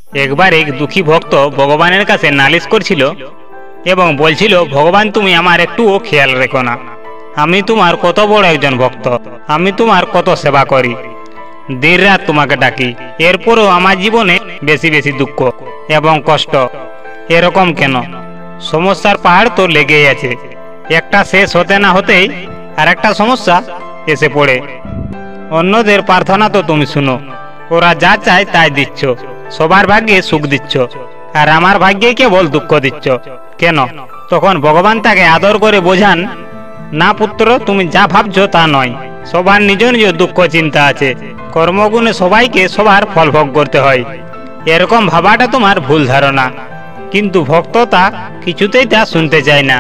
একবার এক দুঃখী ভক্ত ভগবানের কাছে নালিশ করছিল এবং বলছিল, ভগবান তুমি আমার একটুও খেয়াল রেখো না। আমি তোমার কত বড় একজন ভক্ত, আমি তোমার কত সেবা করি, দিন রাত তোমাকে ডাকি, এরপরও আমার জীবনে বেশি বেশি দুঃখ এবং কষ্ট। এরকম কেন? সমস্যার পাহাড় তো লেগেই আছে, একটা শেষ হতে না হতেই আর একটা সমস্যা এসে পড়ে। অন্যদের প্রার্থনা তো তুমি শুনো, ওরা যা চায় তাই দিচ্ছ, সবার ভাগ্যে সুখ দিচ্ছ, আর আমার ভাগ্যে কেবল দুঃখ দিচ্ছ কেন? তখন ভগবান তাকে আদর করে বোঝান, না পুত্র, তুমি যা ভাবছো তা নয়, সবার নিজ নিজ দুঃখ চিন্তা আছে, কর্মগুণে সবাইকে সবার ফল ভোগ করতে হয়, এরকম ভাবাটা তোমার ভুল ধারণা। কিন্তু ভক্ত তা কিছুতেই তা শুনতে চায় না,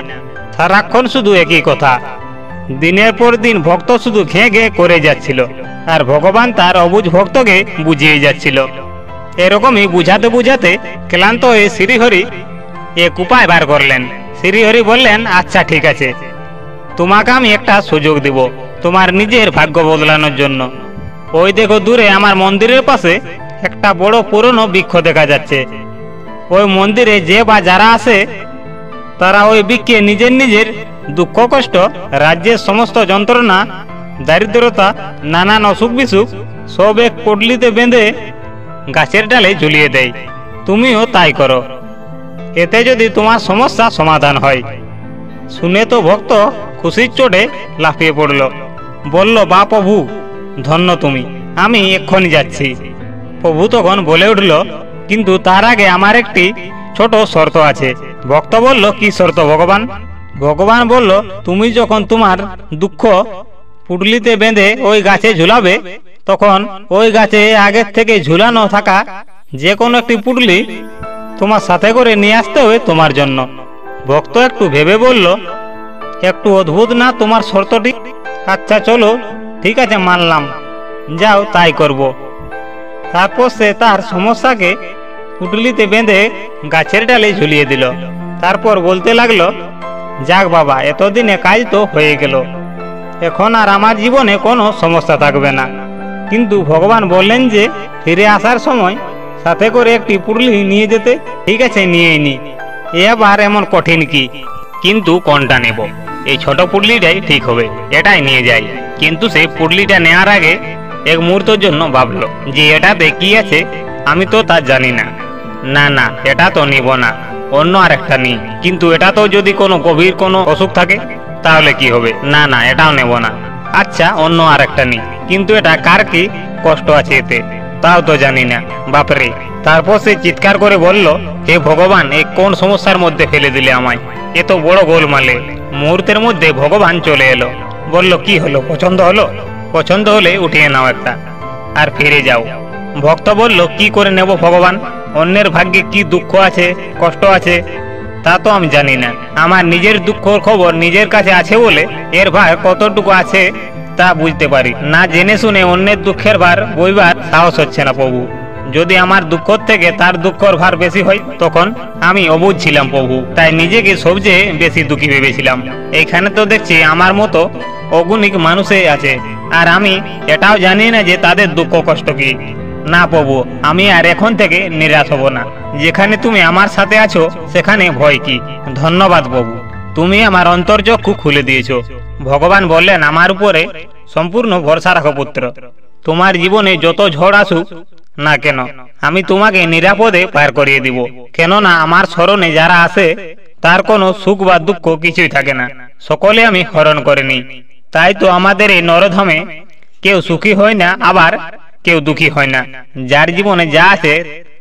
সারাক্ষণ শুধু একই কথা। দিনের পর দিন ভক্ত শুধু ঘেঁ ঘেঁ করে যাচ্ছিল, আর ভগবান তার অবুঝ ভক্তকে বুঝিয়ে যাচ্ছিল। এরকমই বুঝাতে বুঝাতে ক্লান্ত হয়ে শ্রীহরি এক উপায় বার করলেন। শ্রীহরি বললেন, আচ্ছা ঠিক আছে, তোমাকে আমি একটা সুযোগ দিব তোমার নিজের ভাগ্য বদলানোর জন্য। ওই দেখো দূরে আমার মন্দিরের পাশে একটা বড় পুরনো বৃক্ষ দেখা যাচ্ছে। ওই মন্দিরে যে বা যারা আসে তারা ওই বৃক্ষে নিজের নিজের দুঃখ কষ্ট, রাজ্যের সমস্ত যন্ত্রণা, দারিদ্রতা, নানান অসুখ বিসুখ সব এক পটলিতে বেঁধে গাছের ডালে ঝুলিয়ে দেয়। তুমিও তাই করো, এতে যদি তোমার সমস্যা সমাধান হয়। শুনে তো ভক্ত খুশির চোটে লাফিয়ে পড়ল, বলল, বা প্রভু, ধন্য তুমি, আমি এক্ষুনি যাচ্ছি। প্রভু তখন বলে উঠল, কিন্তু তার আগে আমার একটি ছোট শর্ত আছে। ভক্ত বলল, কি শর্ত ভগবান? ভগবান বলল, তুমি যখন তোমার দুঃখ পুটলিতে বেঁধে ওই গাছে ঝুলাবে, তখন ওই গাছে আগের থেকে ঝুলানো থাকা যে কোনো একটি পুটলি তোমার সাথে করে নিয়ে আসতে হবে তোমার জন্য। ভক্ত একটু ভেবে বলল, একটু অদ্ভুত না তোমার শর্তটি? আচ্ছা চলো, ঠিক আছে, মানলাম, যাও তাই করব। তারপর সে তার সমস্যাকে পুটলিতে বেঁধে গাছের ডালে ঝুলিয়ে দিল। তারপর বলতে লাগলো, যাক বাবা, এতদিনে কাজ তো হয়ে গেল, এখন আর আমার জীবনে কোনো সমস্যা থাকবে না। কিন্তু ভগবান বললেন যে ফিরে আসার সময় সাথে করে একটি পুটলি নিয়ে যেতে। ঠিক আছে, নিয়েই নি, এবার এমন কঠিন কি? কিন্তু কোনটা নেব? এই ছোট পুটলিটাই ঠিক হবে, এটাই নিয়ে যাই। কিন্তু সেই পুটলিটা নেওয়ার আগে এক মুহূর্তের জন্য ভাবলো যে এটাতে কি আছে আমি তো তা জানি না। না না, এটা তো নিব না, অন্য আর একটা নিই। কিন্তু এটা তো যদি কোনো গভীর কোনো অসুখ থাকে তাহলে কি হবে? না না, এটাও নেব না। আচ্ছা, অন্য আর একটা নিই, কিন্তু এটা কার কি কষ্ট আছে এতে তাও তো জানি না, বাপরে। তারপর সে চিৎকার করে বলল, হে ভগবান, এই কোন সমস্যার মধ্যে ফেলে দিলে আমায়, এ তো বড় গোলমালে। মুহূর্তের মধ্যে ভগবান চলে এলো, বলল, কি হলো, পছন্দ হলো? পছন্দ হলে উঠিয়ে নাও একটা আর ফিরে যাও। ভক্ত বলল, কি করে নেব ভগবান? অন্যের ভাগ্যে কি দুঃখ আছে, কষ্ট আছে তা তো আমি জানি না। আমার নিজের দুঃখর খবর নিজের কাছে আছে বলে এর ভার কতটুকু আছে তা বুঝতে পারি। না জেনে শুনে অন্যের দুঃখের ভার বইবার সাহস হচ্ছে না প্রভু। যদি আমার দুঃখ থেকে তার দুঃখর ভার বেশি হয় তখন আমি অবুঝ ছিলাম প্রভু, তাই নিজেকে সবচেয়ে বেশি দুঃখী ভেবেছিলাম। এইখানে তো দেখছি আমার মতো অগুণিক মানুষে আছে, আর আমি এটাও জানি না যে তাদের দুঃখ কষ্ট কি। না প্রভু, আমি আর এখন থেকে নিরাশ হব না। যেখানে তুমি আমার সাথে আছো সেখানে ভয় কি? ধন্যবাদ প্রভু, তুমি আমার অন্তর্চক্ষু খুলে দিয়েছো। ভগবান বললেন, আমার উপরে সম্পূর্ণ ভরসা রাখো পুত্র। তোমার জীবনে যত ঝড় আসুক না কেন, আমি তোমাকে নিরাপদে পার করিয়ে দিব। কেননা আমার স্মরণে যারা আসে তার কোনো সুখ বা দুঃখ কিছুই থাকে না, সকলে আমি হরণ করে নিই। তাই তো আমাদের এই নরধামে কেউ সুখী হয় না, আবার কেউ দুঃখী হয় না। যার জীবনে যা আছে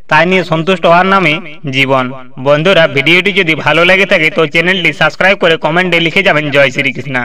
তাই নিয়ে সন্তুষ্ট হওয়ার নামে জীবন। বন্ধুরা, ভিডিওটি যদি ভালো লেগে থাকে তো চ্যানেলটি সাবস্ক্রাইব করে কমেন্টে লিখে যাবেন, জয় শ্রীকৃষ্ণ।